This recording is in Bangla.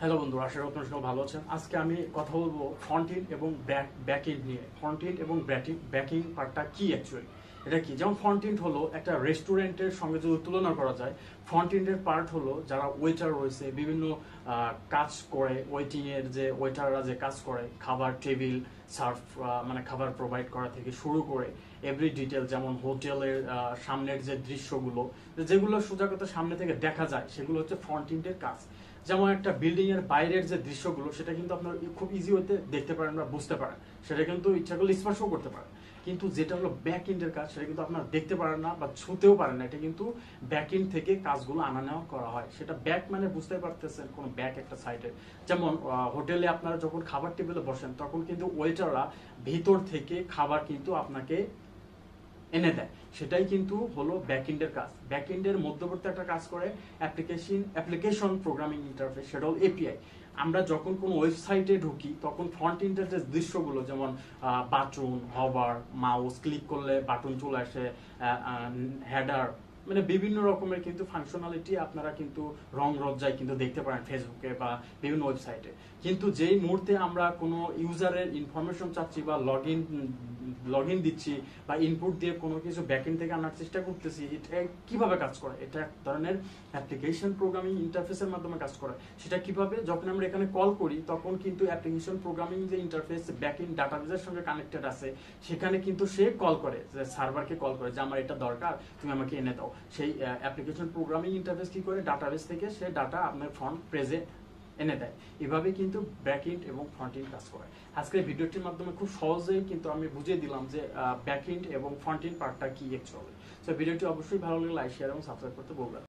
হ্যালো বন্ধু, আশা করি আপনারা সবাই ভালো আছেন। আজকে আমি কথা বলবো ফ্রন্ট এন্ড এবং ব্যাক এন্ড নিয়ে। ফ্রন্ট এন্ড এবং ব্যাকিং পার্টটা কি অ্যাকচুয়ালি, এটা কি? যেমন ফ্রন্ট এন্ড হলো একটা রেস্টুরেন্টের সঙ্গে যদি তুলনা করা যায়, ফ্রন্ট এন্ডের পার্ট হলো যারা ওয়েটার রয়েছে, বিভিন্ন কাজ করে, ওয়েটিং এর যে ওয়েটাররা যে কাজ করে, খাবার টেবিল সার্ভ মানে খাবার প্রোভাইড করা থেকে শুরু করে এভরি ডিটেল, যেমন হোটেলের সামনের যে দৃশ্যগুলো, যেগুলো সোজা কথা সামনে থেকে দেখা যায়, সেগুলো হচ্ছে ফ্রন্ট এন্ডের কাজ। যেমন একটা বিল্ডিং এর বাইরের যে দৃশ্যগুলো, সেটা কিন্তু আপনার খুব ইজি হতে দেখতে পারেন বা বুঝতে পারেন, সেটা কিন্তু ইচ্ছা করলে স্পর্শও করতে পারেন। কিন্তু যেটা হলো ব্যাক এন্ডের কাজ, সেটা কিন্তু আপনারা দেখতে পারেন না বা ছুঁতেও পারেন না। এটা কিন্তু ব্যাক এন্ড থেকে কাজগুলো আনা নেওয়া করা হয়। সেটা ব্যাক মানে বুঝতে পারতেছেন, কোনো ব্যাক একটা সাইডে। যেমন হোটেলে আপনারা যখন খাবার টেবিলে বসেন, তখন কিন্তু ওয়েটাররা ভিতর থেকে খাবার কিন্তু আপনাকে এনে দেয়, সেটাই কিন্তু হলো ব্যাকএন্ডের কাজ। ব্যাকএন্ডের মধ্যবর্তী একটা কাজ করে অ্যাপ্লিকেশন প্রোগ্রামিং ইন্টারফেস, সেটা হলো এপিআই। আমরা যখন কোনো ওয়েবসাইটে ঢুকি, তখন ফ্রন্ট এন্ডের যে দৃশ্যগুলো, যেমন বাটন, হভার, মাউস ক্লিক করলে বাটন চলে আসে, হেডার, মানে বিভিন্ন রকমের কিন্তু ফাংশনালিটি আপনারা কিন্তু রং রজ্জায় কিন্তু দেখতে পারেন ফেসবুকে বা বিভিন্ন ওয়েবসাইটে। কিন্তু যেই মুহূর্তে আমরা কোনো ইউজারের ইনফরমেশন চাচ্ছি বা লগ ইন দিচ্ছি বা ইনপুট দিয়ে কোনো কিছু ব্যাকএন্ড থেকে আনার চেষ্টা করতেছি, এটা কিভাবে কাজ করে? এটা এক ধরনের অ্যাপ্লিকেশন প্রোগ্রামিং ইন্টারফেসের মাধ্যমে কাজ করে। সেটা কিভাবে? যখন আমরা এখানে কল করি, তখন কিন্তু অ্যাপ্লিকেশন প্রোগ্রামিং যে ইন্টারফেস ব্যাকএন্ড ডাটাবেসের সঙ্গে কানেক্টেড আছে, সেখানে কিন্তু সে কল করে, যে সার্ভারকে কল করে যে আমার এটা দরকার, তুমি আমাকে এনে দাও। সেই অ্যাপ্লিকেশন প্রোগ্রামিং ইন্টারফেস কি করে? ডাটাবেস থেকে সে ডাটা আপনার ফ্রন্ট পেজে এনে দেয়। এভাবে কিন্তু ব্যাকএন্ড এবং ফ্রন্ট এন্ড কাজ করে। আজকের ভিডিওটির মাধ্যমে খুব সহজেই কিন্তু আমি বুঝিয়ে দিলাম যে ব্যাকএন্ড এবং ফ্রন্ট এন্ড পার্টটা কি অ্যাকচুয়ালি। সো ভিডিওটি অবশ্যই ভালো লাগলে লাইক, শেয়ার এবং সাবস্ক্রাইব করতে বলবেন।